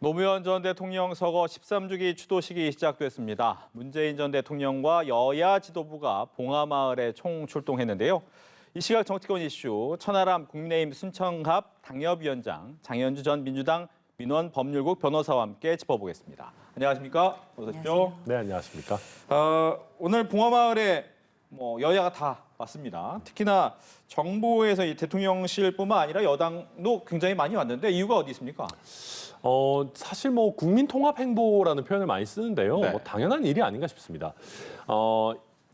노무현 전 대통령 서거 13주기 추도식이 시작됐습니다. 문재인 전 대통령과 여야 지도부가 봉하마을에 총출동했는데요. 이 시각 정치권 이슈 천하람 국민의힘 순천갑 당협위원장 장현주 전 민주당 민원법률국 변호사와 함께 짚어보겠습니다. 안녕하십니까? 어서 오십시오. 네, 안녕하십니까? 오늘 봉하마을에 여야가 다 왔습니다. 특히나 정부에서 이 대통령실뿐만 아니라 여당도 굉장히 많이 왔는데 이유가 어디 있습니까? 사실 국민 통합 행보라는 표현을 많이 쓰는데요. 네. 당연한 일이 아닌가 싶습니다.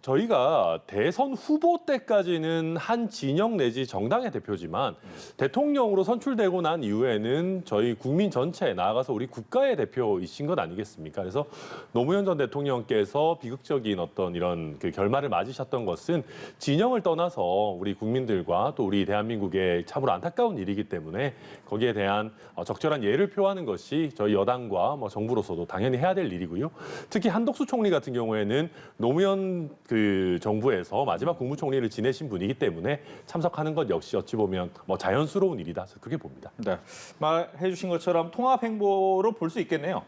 저희가 대선 후보 때까지는 한 진영 내지 정당의 대표지만 대통령으로 선출되고 난 이후에는 저희 국민 전체 나아가서 우리 국가의 대표이신 것 아니겠습니까? 그래서 노무현 전 대통령께서 비극적인 어떤 이런 그 결말을 맞으셨던 것은 진영을 떠나서 우리 국민들과 또 우리 대한민국의 참으로 안타까운 일이기 때문에 거기에 대한 적절한 예를 표하는 것이 저희 여당과 정부로서도 당연히 해야 될 일이고요. 특히 한덕수 총리 같은 경우에는 노무현 그 정부에서 마지막 국무총리를 지내신 분이기 때문에 참석하는 것 역시 어찌 보면 자연스러운 일이다. 그렇게 봅니다. 네, 말해 주신 것처럼 통합 행보로 볼 수 있겠네요.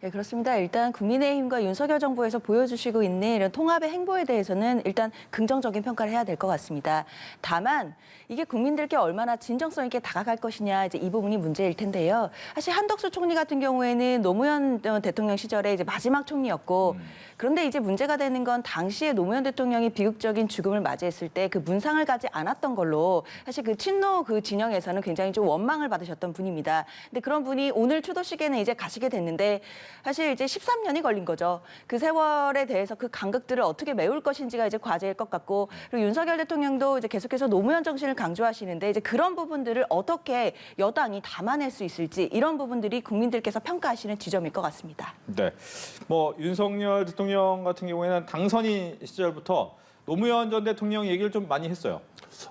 네, 그렇습니다. 일단 국민의힘과 윤석열 정부에서 보여주시고 있는 이런 통합의 행보에 대해서는 일단 긍정적인 평가를 해야 될 것 같습니다. 다만 이게 국민들께 얼마나 진정성 있게 다가갈 것이냐 이제 이 부분이 문제일 텐데요. 사실 한덕수 총리 같은 경우에는 노무현 대통령 시절에 이제 마지막 총리였고 그런데 이제 문제가 되는 건 당시에 노무현 대통령이 비극적인 죽음을 맞이했을 때 그 문상을 가지 않았던 걸로 사실 그 친노 그 진영에서는 굉장히 좀 원망을 받으셨던 분입니다. 근데 그런 분이 오늘 추도식에는 이제 가시게 됐는데 사실 이제 13년이 걸린 거죠. 그 세월에 대해서 그 간극들을 어떻게 메울 것인지가 이제 과제일 것 같고 그리고 윤석열 대통령도 이제 계속해서 노무현 정신을 강조하시는데 이제 그런 부분들을 어떻게 여당이 담아낼 수 있을지 이런 부분들이 국민들께서 평가하시는 지점일 것 같습니다. 네, 윤석열 대통령 같은 경우에는 당선인 시절부터 노무현 전 대통령 얘기를 좀 많이 했어요.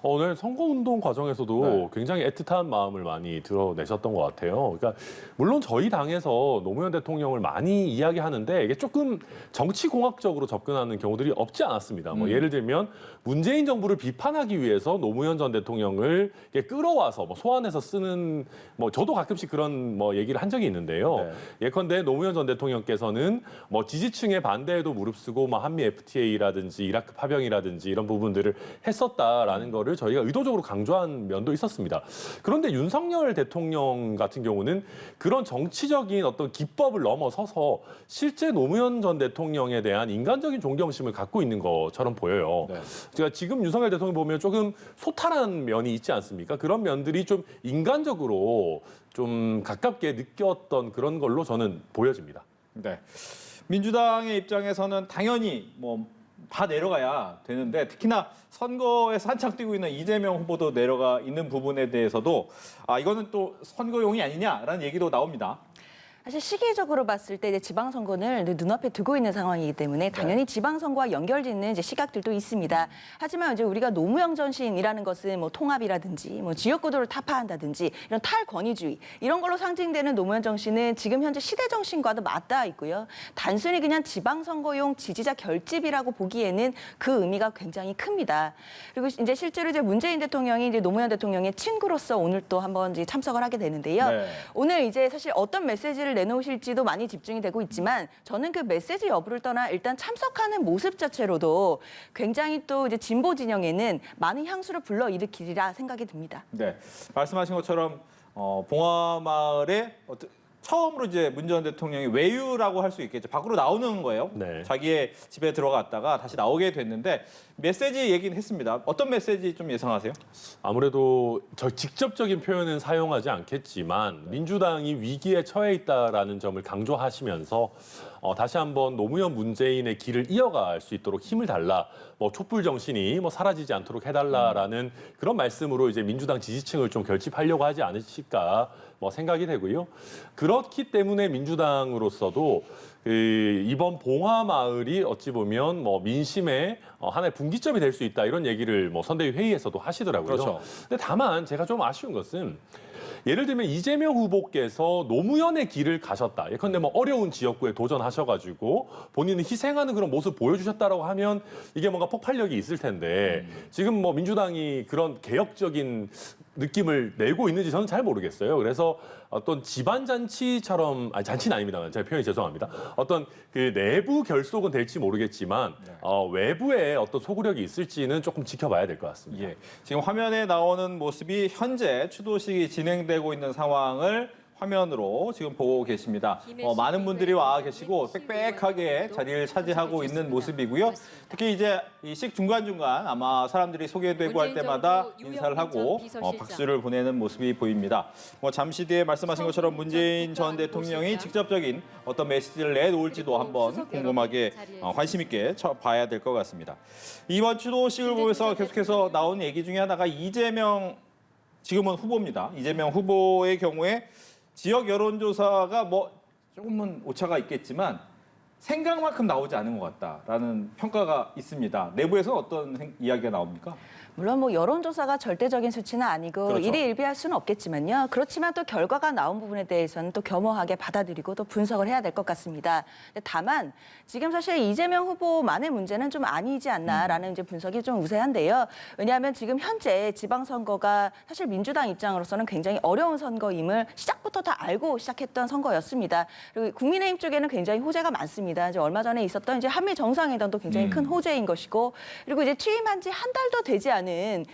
오늘 선거운동 과정에서도 굉장히 애틋한 마음을 많이 드러내셨던 것 같아요. 그러니까 물론 저희 당에서 노무현 대통령을 많이 이야기하는데 이게 조금 정치공학적으로 접근하는 경우들이 없지 않았습니다. 예를 들면 문재인 정부를 비판하기 위해서 노무현 전 대통령을 끌어와서 소환해서 쓰는 저도 가끔씩 그런 얘기를 한 적이 있는데요. 예컨대 노무현 전 대통령께서는 지지층의 반대에도 무릅쓰고 한미 FTA라든지 이라크 파병이라든지 이런 부분들을 했었다라는 거를 저희가 의도적으로 강조한 면도 있었습니다. 그런데 윤석열 대통령 같은 경우는 그런 정치적인 어떤 기법을 넘어서서 실제 노무현 전 대통령에 대한 인간적인 존경심을 갖고 있는 것처럼 보여요. 제가 지금 윤석열 대통령 보면 조금 소탈한 면이 있지 않습니까? 그런 면들이 좀 인간적으로 좀 가깝게 느꼈던 그런 걸로 저는 보여집니다. 네, 민주당의 입장에서는 당연히 다 내려가야 되는데 특히나 선거에서 한창 뛰고 있는 이재명 후보도 내려가 있는 부분에 대해서도 이거는 또 선거용이 아니냐라는 얘기도 나옵니다. 사실 시기적으로 봤을 때 이제 지방선거를 눈앞에 두고 있는 상황이기 때문에 당연히 지방선거와 연결짓는 이제 시각들도 있습니다. 하지만 이제 우리가 노무현 정신이라는 것은 통합이라든지 지역구도를 타파한다든지 이런 탈권위주의 이런 걸로 상징되는 노무현 정신은 지금 현재 시대 정신과도 맞닿아 있고요. 단순히 그냥 지방선거용 지지자 결집이라고 보기에는 그 의미가 굉장히 큽니다. 그리고 이제 실제로 이제 문재인 대통령이 이제 노무현 대통령의 친구로서 오늘 또 한번 이제 참석을 하게 되는데요. 오늘 이제 사실 어떤 메시지를 내놓으실지도 많이 집중이 되고 있지만 저는 그 메시지 여부를 떠나 일단 참석하는 모습 자체로도 굉장히 또 이제 진보 진영에는 많은 향수를 불러일으키리라 생각이 듭니다. 네, 말씀하신 것처럼 봉하마을에 처음으로 이제 문 전 대통령이 외유라고 할 수 있겠죠. 밖으로 나오는 거예요. 자기의 집에 들어갔다가 다시 나오게 됐는데 메시지 얘기는 했습니다. 어떤 메시지 좀 예상하세요? 아무래도 직접적인 표현은 사용하지 않겠지만 민주당이 위기에 처해 있다라는 점을 강조하시면서 다시 한번 노무현 문재인의 길을 이어갈 수 있도록 힘을 달라. 촛불 정신이 사라지지 않도록 해달라라는 그런 말씀으로 이제 민주당 지지층을 좀 결집하려고 하지 않으실까 생각이 되고요. 그렇기 때문에 민주당으로서도 이번 봉하마을이 어찌 보면 민심의 하나의 분기점이 될 수 있다 이런 얘기를 선대위 회의에서도 하시더라고요. 그렇죠. 근데 다만 제가 좀 아쉬운 것은 예를 들면 이재명 후보께서 노무현의 길을 가셨다. 예컨대 어려운 지역구에 도전하셔가지고 본인은 희생하는 그런 모습 보여주셨다라고 하면 이게 뭔가 폭발력이 있을 텐데 지금 민주당이 그런 개혁적인 느낌을 내고 있는지 저는 잘 모르겠어요. 그래서 어떤 집안 잔치처럼, 아니 잔치는 아닙니다만 제가 표현이 죄송합니다. 어떤 그 내부 결속은 될지 모르겠지만 외부에 어떤 소구력이 있을지는 조금 지켜봐야 될 것 같습니다. 예. 지금 화면에 나오는 모습이 현재 추도식이 진행되고 있는 상황을 화면으로 지금 보고 계십니다. 많은 분들이 와 계시고 빽빽하게 자리를 차지하고 있는 모습이고요. 특히 이제 이 식 중간중간 아마 사람들이 소개되고 할 때마다 인사를 하고 박수를 보내는 모습이 보입니다. 잠시 뒤에 말씀하신 것처럼 문재인 전 대통령이 직접적인 어떤 메시지를 내놓을지도 한번 궁금하게 관심 있게 봐야 될 것 같습니다. 이번 추도식을 보면서 계속해서 나온 얘기 중에 하나가 이재명, 지금은 후보입니다. 이재명 후보의 경우에 지역 여론조사가 뭐 조금은 오차가 있겠지만 생각만큼 나오지 않은 것 같다라는 평가가 있습니다. 내부에서는 어떤 이야기가 나옵니까? 물론 뭐 여론조사가 절대적인 수치는 아니고 그렇죠. 일희일비할 수는 없겠지만요. 그렇지만 또 결과가 나온 부분에 대해서는 또 겸허하게 받아들이고 또 분석을 해야 될 것 같습니다. 다만 지금 사실 이재명 후보만의 문제는 좀 아니지 않나라는 이제 분석이 좀 우세한데요. 왜냐하면 지금 현재 지방선거가 사실 민주당 입장으로서는 굉장히 어려운 선거임을 시작부터 다 알고 시작했던 선거였습니다. 그리고 국민의힘 쪽에는 굉장히 호재가 많습니다. 이제 얼마 전에 있었던 이제 한미 정상회담도 굉장히 큰 호재인 것이고, 그리고 이제 취임한 지 한 달도 되지 않은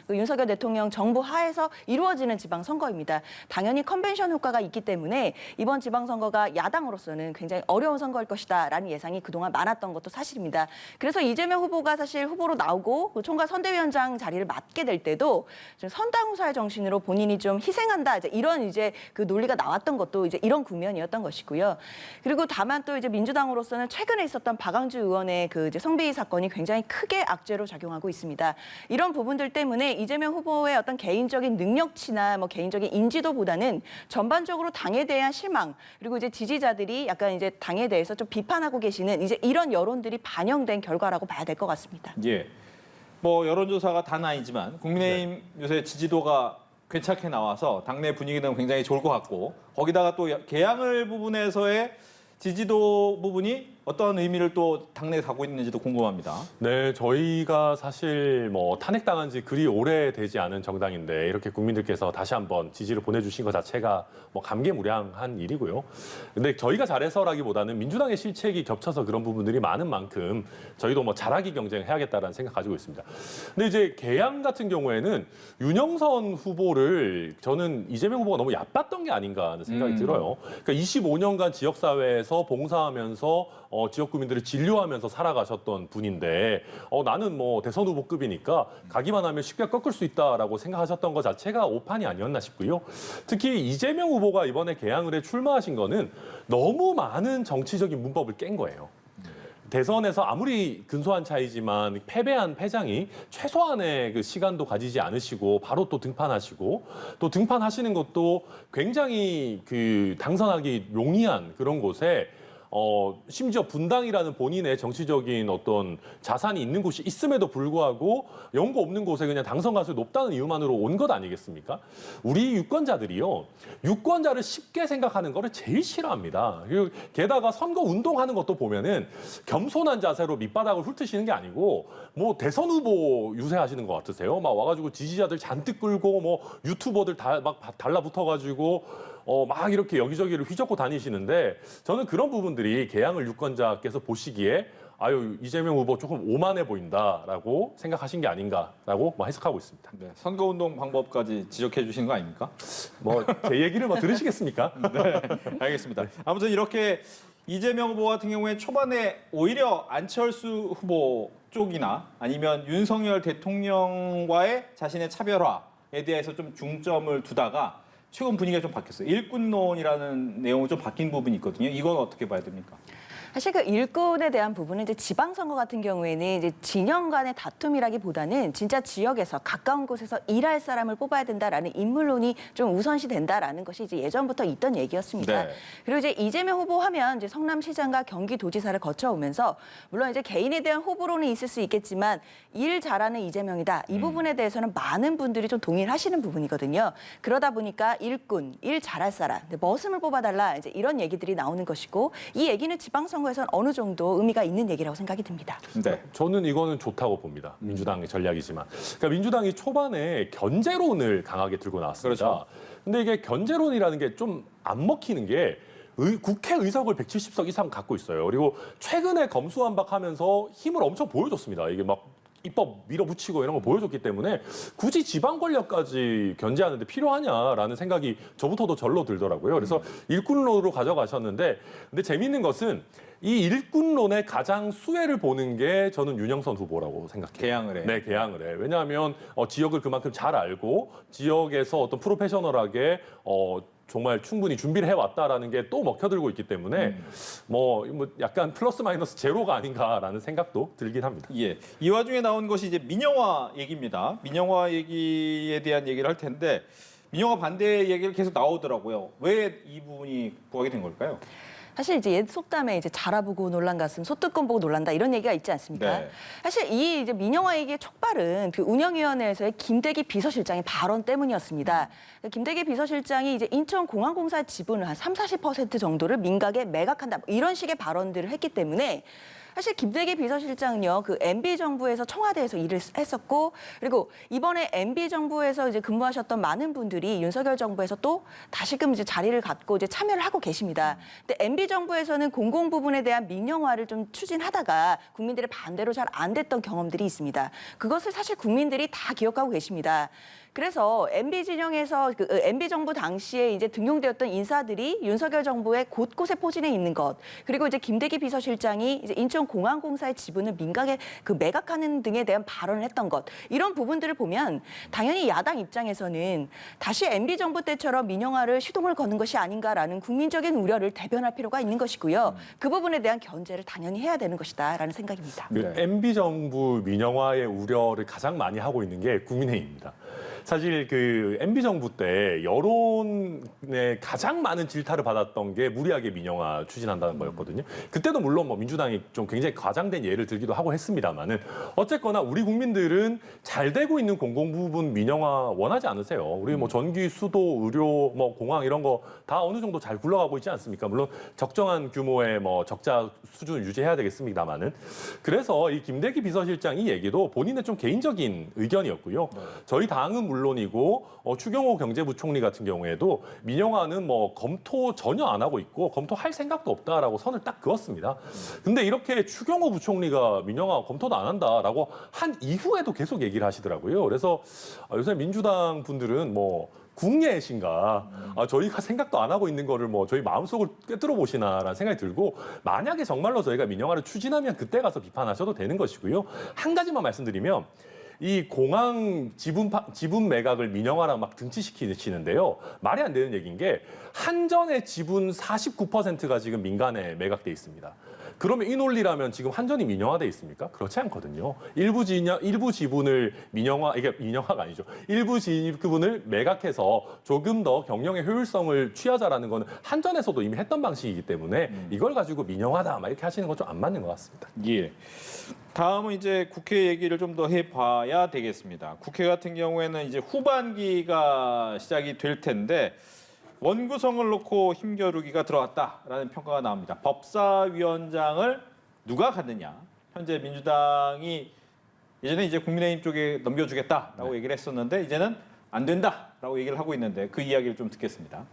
그 윤석열 대통령 정부 하에서 이루어지는 지방선거입니다. 당연히 컨벤션 효과가 있기 때문에 이번 지방선거가 야당으로서는 굉장히 어려운 선거일 것이다라는 예상이 그동안 많았던 것도 사실입니다. 그래서 이재명 후보가 사실 후보로 나오고 그 총괄 선대위원장 자리를 맡게 될 때도 좀 선당후사의 정신으로 본인이 좀 희생한다, 이런 이제 그 논리가 나왔던 것도 이제 이런 국면이었던 것이고요. 그리고 다만 또 이제 민주당으로서는 최근에 있었던 박광주 의원의 그 이제 성비위 사건이 굉장히 크게 악재로 작용하고 있습니다. 이런 부분들 때문에 이재명 후보의 어떤 개인적인 능력치나 뭐 개인적인 인지도보다는 전반적으로 당에 대한 실망, 그리고 이제 지지자들이 약간 이제 당에 대해서 좀 비판하고 계시는 이제 이런 여론들이 반영된 결과라고 봐야 될 것 같습니다. 예. 뭐 여론조사가 다는 아니지만 국민의힘 요새 지지도가 괜찮게 나와서 당내 분위기는 굉장히 좋을 것 같고, 거기다가 또 개항을 부분에서의 지지도 부분이 어떤 의미를 또 당내에 갖고 있는지도 궁금합니다. 네, 저희가 사실 뭐 탄핵당한 지 그리 오래되지 않은 정당인데 이렇게 국민들께서 다시 한번 지지를 보내주신 것 자체가 뭐 감개무량한 일이고요. 근데 저희가 잘해서라기보다는 민주당의 실책이 겹쳐서 그런 부분들이 많은 만큼 저희도 뭐 잘하기 경쟁을 해야겠다라는 생각 가지고 있습니다. 근데 이제 개항 같은 경우에는 윤영선 후보를 저는 이재명 후보가 너무 얕봤던 게 아닌가 하는 생각이 들어요. 그러니까 25년간 지역사회에서 봉사하면서 지역 구민들을 진료하면서 살아가셨던 분인데 나는 뭐 대선 후보급이니까 가기만 하면 쉽게 꺾을 수 있다라고 생각하셨던 것 자체가 오판이 아니었나 싶고요. 특히 이재명 후보가 이번에 개항을 해 출마하신 거는 너무 많은 정치적인 문법을 깬 거예요. 대선에서 아무리 근소한 차이지만 패배한 패장이 최소한의 그 시간도 가지지 않으시고 바로 또 등판하시고, 또 등판하시는 것도 굉장히 그 당선하기 용이한 그런 곳에 심지어 분당이라는 본인의 정치적인 어떤 자산이 있는 곳이 있음에도 불구하고 연고 없는 곳에 그냥 당선 가능성이 높다는 이유만으로 온 것 아니겠습니까? 우리 유권자들이요, 유권자를 쉽게 생각하는 거를 제일 싫어합니다. 그리고 게다가 선거 운동하는 것도 보면은 겸손한 자세로 밑바닥을 훑으시는 게 아니고 뭐 대선 후보 유세하시는 것 같으세요? 막 와가지고 지지자들 잔뜩 끌고 뭐 유튜버들 다 막 달라붙어가지고 막 이렇게 여기저기를 휘젓고 다니시는데, 저는 그런 부분들이 개항을 유권자께서 보시기에 아유, 이재명 후보 조금 오만해 보인다라고 생각하신 게 아닌가라고 해석하고 있습니다. 네, 선거운동 방법까지 지적해 주신 거 아닙니까? 뭐 제 얘기를 뭐 들으시겠습니까? 네, 알겠습니다. 아무튼 이렇게 이재명 후보 같은 경우에 초반에 오히려 안철수 후보 쪽이나 아니면 윤석열 대통령과의 자신의 차별화에 대해서 좀 중점을 두다가 최근 분위기가 좀 바뀌었어요. 일꾼론이라는 내용이 좀 바뀐 부분이 있거든요. 이건 어떻게 봐야 됩니까? 사실 그 일꾼에 대한 부분은 이제 지방선거 같은 경우에는 이제 진영 간의 다툼이라기보다는 진짜 지역에서 가까운 곳에서 일할 사람을 뽑아야 된다라는 인물론이 좀 우선시 된다라는 것이 이제 예전부터 있던 얘기였습니다. 네. 그리고 이제 이재명 후보 하면 이제 성남시장과 경기도지사를 거쳐오면서 물론 이제 개인에 대한 호불호는 있을 수 있겠지만 일 잘하는 이재명이다. 이 부분에 대해서는 많은 분들이 좀 동의하시는 부분이거든요. 그러다 보니까 일꾼, 일 잘할 사람, 머슴을 뽑아달라 이제 이런 얘기들이 나오는 것이고, 이 얘기는 지방선거 선거에서는 어느 정도 의미가 있는 얘기라고 생각이 듭니다. 네. 저는 이거는 좋다고 봅니다. 민주당의 전략이지만. 그러니까 민주당이 초반에 견제론을 강하게 들고 나왔습니다. 그렇죠. 근데 이게 견제론이라는 게 좀 안 먹히는 게 국회 의석을 170석 이상 갖고 있어요. 그리고 최근에 검수완박하면서 힘을 엄청 보여줬습니다. 이게 막 입법 밀어붙이고 이런 거 보여줬기 때문에 굳이 지방 권력까지 견제하는데 필요하냐라는 생각이 저부터도 절로 들더라고요. 그래서 일꾼론으로 가져가셨는데 근데 재미있는 것은 이 일꾼론의 가장 수혜를 보는 게 저는 윤영선 후보라고 생각해요. 개항을 해. 네, 개항을 해. 왜냐하면 지역을 그만큼 잘 알고 지역에서 어떤 프로페셔널하게 정말 충분히 준비를 해왔다라는 게 또 먹혀들고 있기 때문에 뭐 약간 플러스 마이너스 제로가 아닌가라는 생각도 들긴 합니다. 예. 이 와중에 나온 것이 이제 민영화 얘기입니다. 민영화 얘기에 대한 얘기를 할 텐데 민영화 반대 얘기를 계속 나오더라고요. 왜 이 부분이 구하게 된 걸까요? 사실 이제 옛 속담에 이제 자라보고 놀란 가슴, 소뚜껑 보고 놀란다 이런 얘기가 있지 않습니까? 네. 사실 이 이제 민영화 얘기의 촉발은 그 운영위원회에서의 김대기 비서실장의 발언 때문이었습니다. 김대기 비서실장이 이제 인천공항공사 지분을 한 30-40% 정도를 민각에 매각한다 이런 식의 발언들을 했기 때문에 사실 김대기 비서실장은요, 그 MB 정부에서 청와대에서 일을 했었고, 그리고 이번에 MB 정부에서 이제 근무하셨던 많은 분들이 윤석열 정부에서 또 다시금 이제 자리를 갖고 이제 참여를 하고 계십니다. 근데 MB 정부에서는 공공 부분에 대한 민영화를 좀 추진하다가 국민들의 반대로 잘 안 됐던 경험들이 있습니다. 그것을 사실 국민들이 다 기억하고 계십니다. 그래서 MB 진영에서 그 MB 정부 당시에 이제 등용되었던 인사들이 윤석열 정부의 곳곳에 포진해 있는 것, 그리고 이제 김대기 비서실장이 이제 인천공항공사의 지분을 민각에 그 매각하는 등에 대한 발언을 했던 것, 이런 부분들을 보면 당연히 야당 입장에서는 다시 MB 정부 때처럼 민영화를 시동을 거는 것이 아닌가라는 국민적인 우려를 대변할 필요가 있는 것이고요. 그 부분에 대한 견제를 당연히 해야 되는 것이다라는 생각입니다. 그 MB 정부 민영화의 우려를 가장 많이 하고 있는 게 국민의힘입니다. 사실 그 MB 정부 때 여론에 가장 많은 질타를 받았던 게 무리하게 민영화 추진한다는 거였거든요. 그때도 물론 뭐 민주당이 좀 굉장히 과장된 예를 들기도 하고 했습니다만은 어쨌거나 우리 국민들은 잘 되고 있는 공공 부분 민영화 원하지 않으세요. 우리 뭐 전기, 수도, 의료, 뭐 공항 이런 거 다 어느 정도 잘 굴러가고 있지 않습니까? 물론 적정한 규모의 뭐 적자 수준을 유지해야 되겠습니다만은 그래서 이 김대기 비서실장 이 얘기도 본인의 좀 개인적인 의견이었고요. 저희 당은 물론이고 추경호 경제부총리 같은 경우에도 민영화는 뭐 검토 전혀 안 하고 있고 검토할 생각도 없다라고 선을 딱 그었습니다. 근데 이렇게 추경호 부총리가 민영화 검토도 안 한다라고 한 이후에도 계속 얘기를 하시더라고요. 그래서 요새 민주당 분들은 뭐 국예신가 저희가 생각도 안 하고 있는 거를 뭐 저희 마음속을 꿰뚫어 보시나라는 생각이 들고 만약에 정말로 저희가 민영화를 추진하면 그때 가서 비판하셔도 되는 것이고요. 한 가지만 말씀드리면 이 공항 지분 매각을 민영화랑 막 등치시키시는데요. 말이 안 되는 얘기인 게 한전의 지분 49%가 지금 민간에 매각돼 있습니다. 그러면 이 논리라면 지금 한전이 민영화돼 있습니까? 그렇지 않거든요. 일부 지분을 이게 민영화가 아니죠. 일부 지분을 매각해서 조금 더 경영의 효율성을 취하자라는 거는 한전에서도 이미 했던 방식이기 때문에 이걸 가지고 민영화다 막 이렇게 하시는 건 좀 안 맞는 것 같습니다. 예. 다음은 이제 국회 얘기를 좀 더 해봐야 되겠습니다. 국회 같은 경우에는 이제 후반기가 시작이 될 텐데 원구성을 놓고 힘겨루기가 들어왔다라는 평가가 나옵니다. 법사위원장을 누가 갖느냐. 현재 민주당이 예전에 이제 국민의힘 쪽에 넘겨주겠다라고 얘기를 했었는데 이제는 안 된다라고 얘기를 하고 있는데 그 이야기를 좀 듣겠습니다.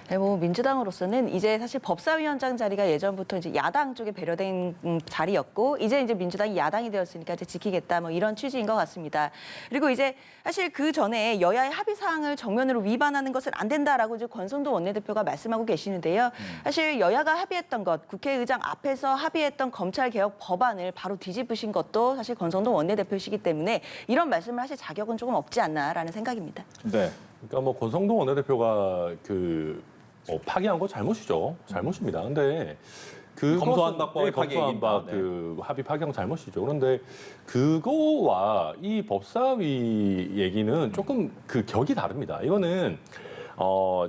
네, 뭐 민주당으로서는 이제 사실 법사위원장 자리가 예전부터 이제 야당 쪽에 배려된 자리였고 이제 민주당이 야당이 되었으니까 이제 지키겠다 뭐 이런 취지인 것 같습니다. 그리고 이제 사실 그 전에 여야의 합의 사항을 정면으로 위반하는 것은 안 된다라고 이제 권성동 원내대표가 말씀하고 계시는데요. 사실 여야가 합의했던 것, 국회의장 앞에서 합의했던 검찰 개혁 법안을 바로 뒤집으신 것도 사실 권성동 원내대표시기 때문에 이런 말씀을 하실 자격은 조금 없지 않나라는 생각입니다. 네. 그러니까 뭐 권성동 원내대표가 파기한 거 잘못이죠. 잘못입니다. 근데 검수완박법의 파기 검수완박 얘기입니다. 합의 파기한 거 잘못이죠. 그런데 그거와 이 법사위 얘기는 조금 그 격이 다릅니다. 이거는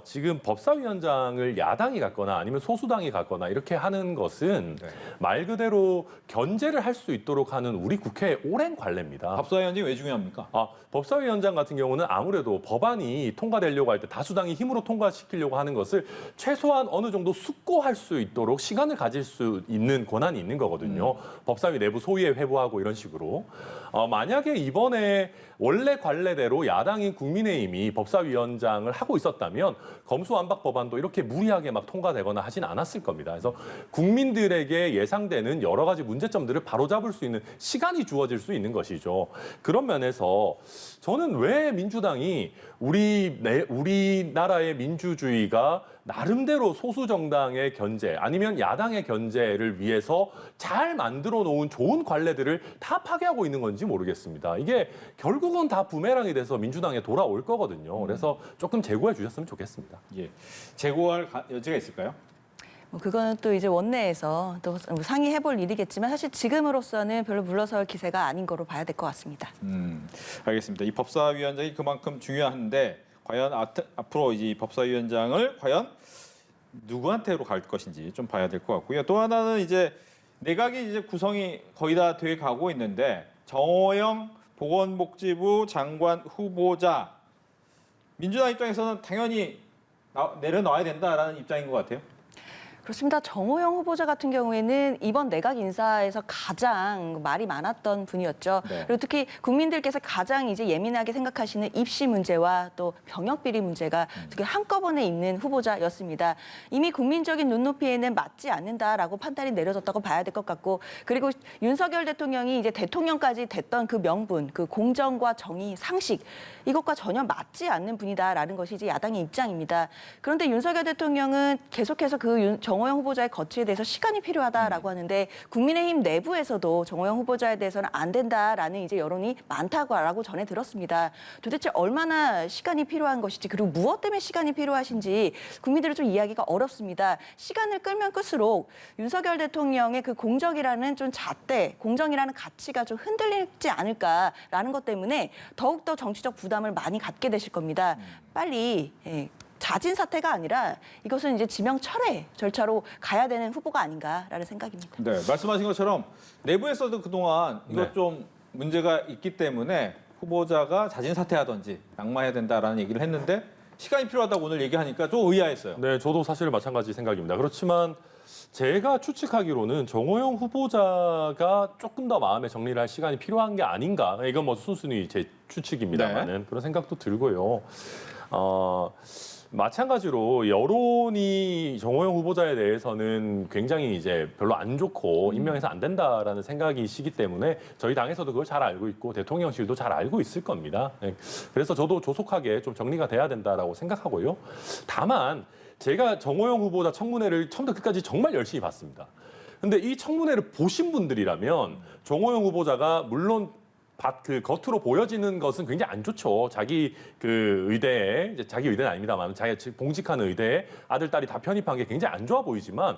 지금 법사위원장을 야당이 갖거나 아니면 소수당이 갖거나 이렇게 하는 것은 네. 말 그대로 견제를 할 수 있도록 하는 우리 국회의 오랜 관례입니다. 법사위원장이 왜 중요합니까? 법사위원장 같은 경우는 아무래도 법안이 통과되려고 할 때 다수당이 힘으로 통과시키려고 하는 것을 최소한 어느 정도 숙고할 수 있도록 시간을 가질 수 있는 권한이 있는 거거든요. 법사위 내부 소위에 회부하고 이런 식으로. 만약에 이번에 원래 관례대로 야당인 국민의힘이 법사위원장을 하고 있었다면 검수완박 법안도 이렇게 무리하게 막 통과되거나 하진 않았을 겁니다. 그래서 국민들에게 예상되는 여러 가지 문제점들을 바로잡을 수 있는 시간이 주어질 수 있는 것이죠. 그런 면에서 저는 왜 민주당이 우리나라의 민주주의가 나름대로 소수 정당의 견제 아니면 야당의 견제를 위해서 잘 만들어 놓은 좋은 관례들을 다 파괴하고 있는 건지 모르겠습니다. 이게 결국은 다 부메랑이 돼서 민주당에 돌아올 거거든요. 그래서 조금 재고해 주셨으면 좋겠습니다. 예, 재고할 여지가 있을까요? 그거는 또 이제 원내에서 또 상의해볼 일이겠지만 사실 지금으로서는 별로 물러설 기세가 아닌 거로 봐야 될 것 같습니다. 알겠습니다. 이 법사위원장이 그만큼 중요한데 과연 앞으로 이 법사위원장을 과연 누구한테로 갈 것인지 좀 봐야 될 것 같고요. 또 하나는 이제 내각이 이제 구성이 거의 다 돼 가고 있는데 정호영 보건복지부 장관 후보자 민주당 입장에서는 당연히 내려놔야 된다라는 입장인 것 같아요. 그렇습니다. 정호영 후보자 같은 경우에는 이번 내각 인사에서 가장 말이 많았던 분이었죠. 네. 그리고 특히 국민들께서 가장 이제 예민하게 생각하시는 입시 문제와 또 병역 비리 문제가 되게 한꺼번에 있는 후보자였습니다. 이미 국민적인 눈높이에는 맞지 않는다라고 판단이 내려졌다고 봐야 될 것 같고, 그리고 윤석열 대통령이 이제 대통령까지 됐던 그 명분, 그 공정과 정의, 상식 이것과 전혀 맞지 않는 분이다라는 것이 이제 야당의 입장입니다. 그런데 윤석열 대통령은 계속해서 그 정호영 후보자의 거취에 대해서 시간이 필요하다라고 하는데 국민의힘 내부에서도 정호영 후보자에 대해서는 안 된다라는 이제 여론이 많다고 전해 들었습니다. 도대체 얼마나 시간이 필요한 것인지 그리고 무엇 때문에 시간이 필요하신지 국민들은 좀 이야기가 어렵습니다. 시간을 끌면 끌수록 윤석열 대통령의 그 공정이라는 좀 잣대, 공정이라는 가치가 좀 흔들리지 않을까라는 것 때문에 더욱더 정치적 부담을 많이 갖게 되실 겁니다. 빨리 자진 사퇴가 아니라 이것은 이제 지명 철회 절차로 가야 되는 후보가 아닌가라는 생각입니다. 네, 말씀하신 것처럼 내부에서도 그동안 이것 네. 좀 문제가 있기 때문에 후보자가 자진 사퇴하든지 낙마해야 된다라는 얘기를 했는데 시간이 필요하다고 오늘 얘기하니까 좀 의아했어요. 네, 저도 사실 마찬가지 생각입니다. 그렇지만 제가 추측하기로는 정호영 후보자가 조금 더 마음의 정리를 할 시간이 필요한 게 아닌가. 이건 뭐 순순히 제 추측입니다만은 그런 생각도 들고요. 마찬가지로 여론이 정호영 후보자에 대해서는 굉장히 이제 별로 안 좋고 임명해서 안 된다라는 생각이시기 때문에 저희 당에서도 그걸 잘 알고 있고 대통령실도 잘 알고 있을 겁니다. 그래서 저도 조속하게 좀 정리가 돼야 된다라고 생각하고요. 다만 제가 정호영 후보자 청문회를 처음부터 끝까지 정말 열심히 봤습니다. 근데 이 청문회를 보신 분들이라면 정호영 후보자가 물론 그 겉으로 보여지는 것은 굉장히 안 좋죠. 자기 그 의대에, 이제 자기 의대는 아닙니다만 자기 봉직하는 의대에 아들, 딸이 다 편입한 게 굉장히 안 좋아 보이지만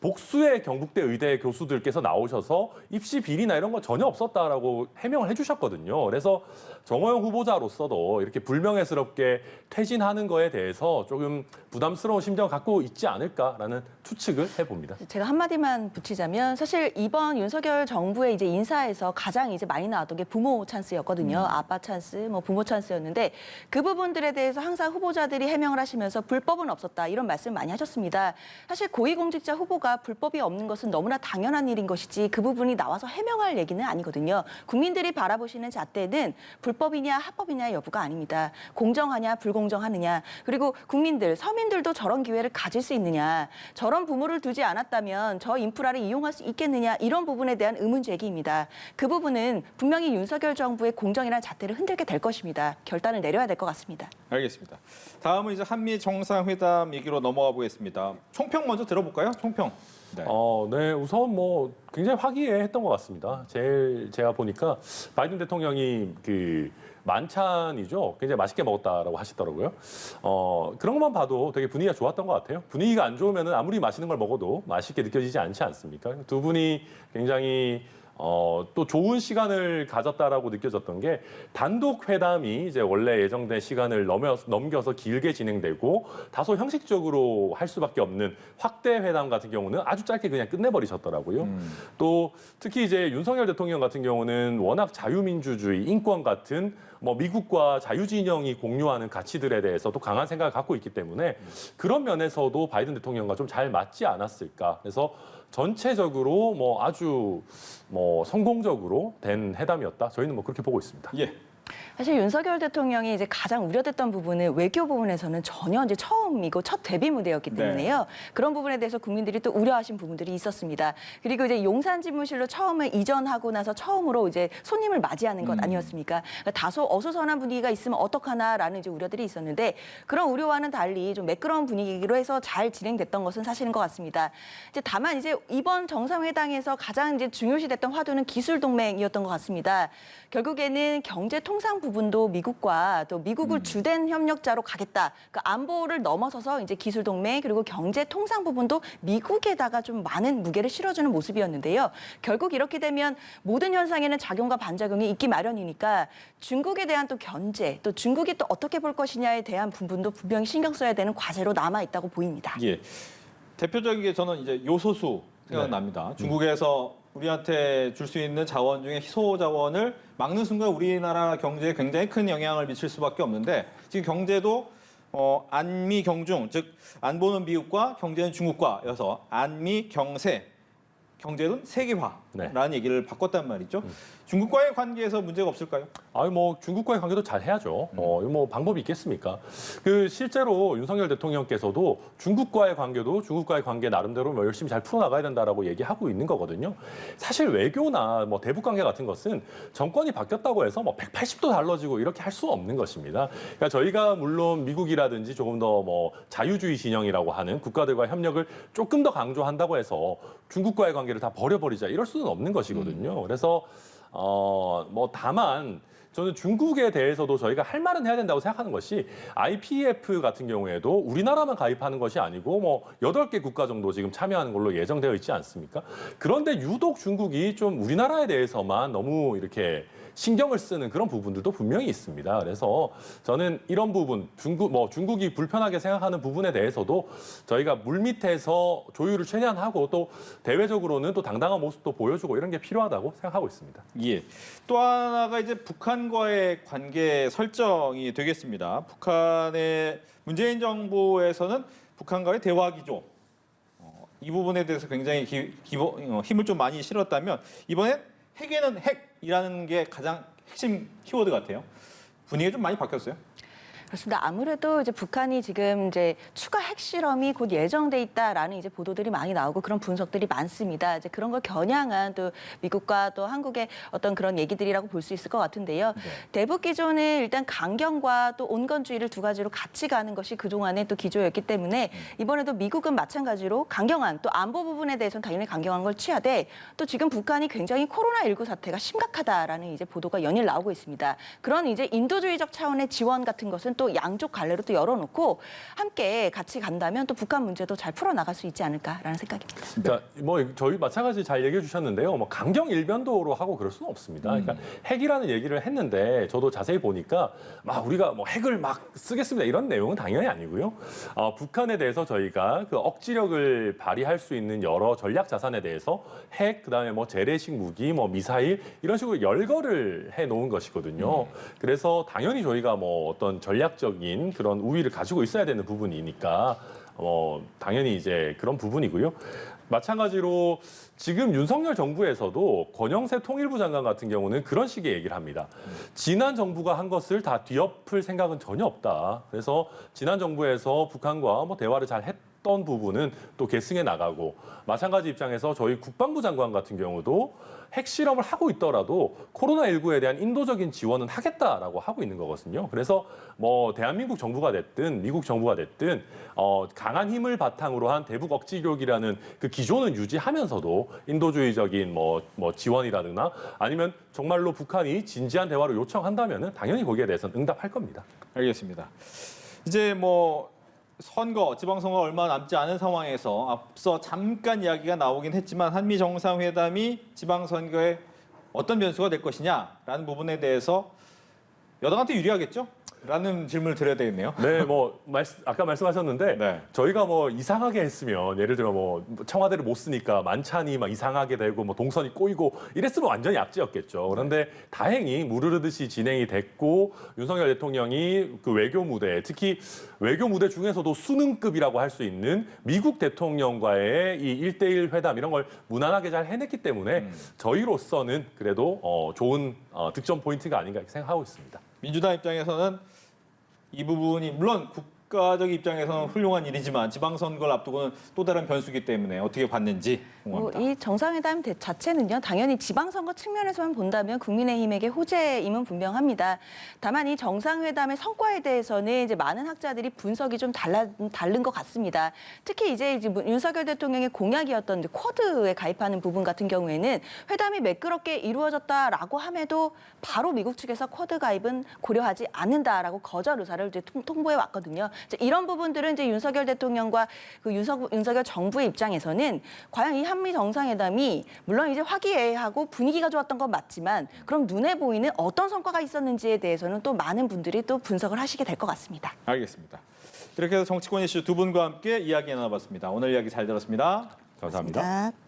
복수의 경북대 의대 교수들께서 나오셔서 입시 비리나 이런 건 전혀 없었다라고 해명을 해주셨거든요. 그래서 정호영 후보자로서도 이렇게 불명예스럽게 퇴진하는 거에 대해서 조금 부담스러운 심정을 갖고 있지 않을까라는 추측을 해봅니다. 제가 한마디만 붙이자면 사실 이번 윤석열 정부의 이제 인사에서 가장 이제 많이 나왔던 게 부모 찬스였거든요. 아빠 찬스, 뭐 부모 찬스였는데 그 부분들에 대해서 항상 후보자들이 해명을 하시면서 불법은 없었다 이런 말씀을 많이 하셨습니다. 사실 고위공직자 후보가 불법이 없는 것은 너무나 당연한 일인 것이지 그 부분이 나와서 해명할 얘기는 아니거든요. 국민들이 바라보시는 잣대는 불법이냐 합법이냐의 여부가 아닙니다. 공정하냐 불공정하느냐 그리고 국민들, 서민들도 저런 기회를 가질 수 있느냐 저런 부모를 두지 않았다면 저 인프라를 이용할 수 있겠느냐 이런 부분에 대한 의문 제기입니다. 그 부분은 분명히 윤석열 정부의 공정이라는 잣대를 흔들게 될 것입니다. 결단을 내려야 될 것 같습니다. 알겠습니다. 다음은 이제 한미 정상회담 얘기로 넘어가 보겠습니다. 총평 먼저 들어볼까요? 총평. 네. 네, 우선 뭐 굉장히 화기애애했던 것 같습니다. 제가 보니까 바이든 대통령이 그 만찬이죠. 굉장히 맛있게 먹었다라고 하시더라고요. 그런 것만 봐도 되게 분위기가 좋았던 것 같아요. 분위기가 안 좋으면 아무리 맛있는 걸 먹어도 맛있게 느껴지지 않지 않습니까? 두 분이 굉장히 또 좋은 시간을 가졌다라고 느껴졌던 게 단독 회담이 이제 원래 예정된 시간을 넘겨서 길게 진행되고 다소 형식적으로 할 수밖에 없는 확대 회담 같은 경우는 아주 짧게 그냥 끝내버리셨더라고요. 또 특히 이제 윤석열 대통령 같은 경우는 워낙 자유민주주의, 인권 같은 뭐 미국과 자유진영이 공유하는 가치들에 대해서도 강한 생각을 갖고 있기 때문에 그런 면에서도 바이든 대통령과 좀 잘 맞지 않았을까. 그래서 전체적으로 뭐 아주 뭐 성공적으로 된 회담이었다. 저희는 뭐 그렇게 보고 있습니다. 예. 사실 윤석열 대통령이 이제 가장 우려됐던 부분은 외교 부분에서는 전혀 이제 처음이고 첫 데뷔 무대였기 때문에요. 그런 부분에 대해서 국민들이 또 우려하신 부분들이 있었습니다. 그리고 이제 용산 집무실로 처음에 이전하고 나서 처음으로 이제 손님을 맞이하는 것 아니었습니까? 그러니까 다소 어수선한 분위기가 있으면 어떡하나라는 이제 우려들이 있었는데 그런 우려와는 달리 좀 매끄러운 분위기로 해서 잘 진행됐던 것은 사실인 것 같습니다. 이제 다만 이제 이번 정상회담에서 가장 이제 중요시됐던 화두는 기술 동맹이었던 것 같습니다. 결국에는 경제 통상 부분도 미국과 또 미국을 주된 협력자로 가겠다. 그러니까 안보를 넘어서서 이제 기술 동맹 그리고 경제 통상 부분도 미국에다가 좀 많은 무게를 실어주는 모습이었는데요. 결국 이렇게 되면 모든 현상에는 작용과 반작용이 있기 마련이니까 중국에 대한 또 견제, 또 중국이 또 어떻게 볼 것이냐에 대한 부분도 분명히 신경 써야 되는 과제로 남아 있다고 보입니다. 예. 대표적인 게 저는 이제 요소수 생각납니다. 중국에서 우리한테 줄 수 있는 자원 중에 희소 자원을 막는 순간 우리나라 경제에 굉장히 큰 영향을 미칠 수밖에 없는데 지금 경제도 안미 경중, 즉 안보는 미국과 경제는 중국과여서 안미 경세, 경제는 세계화라는 얘기를 바꿨단 말이죠. 중국과의 관계에서 문제가 없을까요? 아니 뭐 중국과의 관계도 잘 해야죠. 뭐 방법이 있겠습니까? 그 실제로 윤석열 대통령께서도 중국과의 관계도 중국과의 관계 나름대로 뭐 열심히 잘 풀어나가야 된다라고 얘기하고 있는 거거든요. 사실 외교나 뭐 대북 관계 같은 것은 정권이 바뀌었다고 해서 뭐 180도 달라지고 이렇게 할 수 없는 것입니다. 그러니까 저희가 물론 미국이라든지 조금 더 뭐 자유주의 진영이라고 하는 국가들과 협력을 조금 더 강조한다고 해서 중국과의 관계를 다 버려버리자 이럴 수는 없는 것이거든요. 그래서 뭐 다만 저는 중국에 대해서도 저희가 할 말은 해야 된다고 생각하는 것이 IPEF 같은 경우에도 우리나라만 가입하는 것이 아니고 뭐 8개 국가 정도 지금 참여하는 걸로 예정되어 있지 않습니까? 그런데 유독 중국이 좀 우리나라에 대해서만 너무 이렇게 신경을 쓰는 그런 부분들도 분명히 있습니다. 그래서 저는 이런 부분, 중국이 불편하게 생각하는 부분에 대해서도 저희가 물밑에서 조율을 최대한 하고 또 대외적으로는 또 당당한 모습도 보여주고 이런 게 필요하다고 생각하고 있습니다. 예. 또 하나가 이제 북한과의 관계 설정이 되겠습니다. 북한의 문재인 정부에서는 북한과의 대화 기조 이 부분에 대해서 굉장히 힘을 좀 많이 실었다면 이번엔 핵에는 핵이라는 게 가장 핵심 키워드 같아요. 분위기가 좀 많이 바뀌었어요. 그렇습니다. 아무래도 이제 북한이 지금 이제 추가 핵실험이 곧 예정돼 있다라는 이제 보도들이 많이 나오고 그런 분석들이 많습니다. 이제 그런 걸 겨냥한 또 미국과 또 한국의 어떤 그런 얘기들이라고 볼 수 있을 것 같은데요. 대북 기조는 일단 강경과 또 온건주의를 두 가지로 같이 가는 것이 그동안의 또 기조였기 때문에 이번에도 미국은 마찬가지로 강경한 또 안보 부분에 대해서는 당연히 강경한 걸 취하되 또 지금 북한이 굉장히 코로나19 사태가 심각하다라는 이제 보도가 연일 나오고 있습니다. 그런 이제 인도주의적 차원의 지원 같은 것은 또 양쪽 갈래로 또 열어놓고 함께 같이 간다면 또 북한 문제도 잘 풀어나갈 수 있지 않을까라는 생각입니다. 그러니까 뭐 저희 마찬가지 잘 얘기해 주셨는데요. 뭐 강경 일변도로 하고 그럴 수는 없습니다. 그러니까 핵이라는 얘기를 했는데 저도 자세히 보니까 막 우리가 뭐 핵을 막 쓰겠습니다 이런 내용은 당연히 아니고요. 북한에 대해서 저희가 그 억지력을 발휘할 수 있는 여러 전략 자산에 대해서 핵 그다음에 뭐 재래식 무기, 뭐 미사일 이런 식으로 열거를 해 놓은 것이거든요. 그래서 당연히 저희가 뭐 어떤 전략적인 그런 우위를 가지고 있어야 되는 부분이니까 당연히 이제 그런 부분이고요. 마찬가지로 지금 윤석열 정부에서도 권영세 통일부 장관 같은 경우는 그런 식의 얘기를 합니다. 지난 정부가 한 것을 다 뒤엎을 생각은 전혀 없다. 그래서 지난 정부에서 북한과 뭐 대화를 잘 했던 부분은 또 계승해 나가고 마찬가지 입장에서 저희 국방부 장관 같은 경우도 핵실험을 하고 있더라도 코로나19에 대한 인도적인 지원은 하겠다라고 하고 있는 거거든요. 그래서 뭐 대한민국 정부가 됐든 미국 정부가 됐든 강한 힘을 바탕으로 한 대북 억지력이라는 그 기조는 유지하면서도 인도주의적인 뭐 지원이라든가 아니면 정말로 북한이 진지한 대화를 요청한다면은 당연히 거기에 대해서는 응답할 겁니다. 알겠습니다. 이제 뭐 선거, 지방선거 얼마 남지 않은 상황에서 앞서 잠깐 이야기가 나오긴 했지만 한미 정상회담이 지방선거에 어떤 변수가 될 것이냐라는 부분에 대해서 여당한테 유리하겠죠? 라는 질문을 드려야 되겠네요. 네, 아까 말씀하셨는데 네. 저희가 이상하게 했으면 예를 들어 청와대를 못 쓰니까 만찬이 막 이상하게 되고 동선이 꼬이고 이랬으면 완전히 악재였겠죠. 그런데 다행히 물 흐르듯이 진행이 됐고 윤석열 대통령이 그 외교 무대, 특히 외교 무대 중에서도 수능급이라고 할 수 있는 미국 대통령과의 이 1대1 회담 이런 걸 무난하게 잘 해냈기 때문에 저희로서는 그래도 좋은 득점 포인트가 아닌가 이렇게 생각하고 있습니다. 민주당 입장에서는 이 부분이 물론 국가적 입장에서는 훌륭한 일이지만 지방선거를 앞두고는 또 다른 변수기 때문에 어떻게 봤는지 궁금합니다. 이 정상회담 자체는요, 당연히 지방선거 측면에서만 본다면 국민의힘에게 호재임은 분명합니다. 다만 이 정상회담의 성과에 대해서는 이제 많은 학자들이 분석이 좀 다른 것 같습니다. 특히 이제 윤석열 대통령의 공약이었던 이제 쿼드에 가입하는 부분 같은 경우에는 회담이 매끄럽게 이루어졌다라고 함에도 바로 미국 측에서 쿼드 가입은 고려하지 않는다라고 거절 의사를 이제 통보해 왔거든요. 이제 이런 부분들은 이제 윤석열 대통령과 그 윤석열 정부의 입장에서는 과연 이 한미 정상회담이 물론 이제 화기애애하고 분위기가 좋았던 건 맞지만 그럼 눈에 보이는 어떤 성과가 있었는지에 대해서는 또 많은 분들이 또 분석을 하시게 될 것 같습니다. 알겠습니다. 이렇게 해서 정치권 이슈 두 분과 함께 이야기 나눠봤습니다. 오늘 이야기 잘 들었습니다. 감사합니다. 고맙습니다.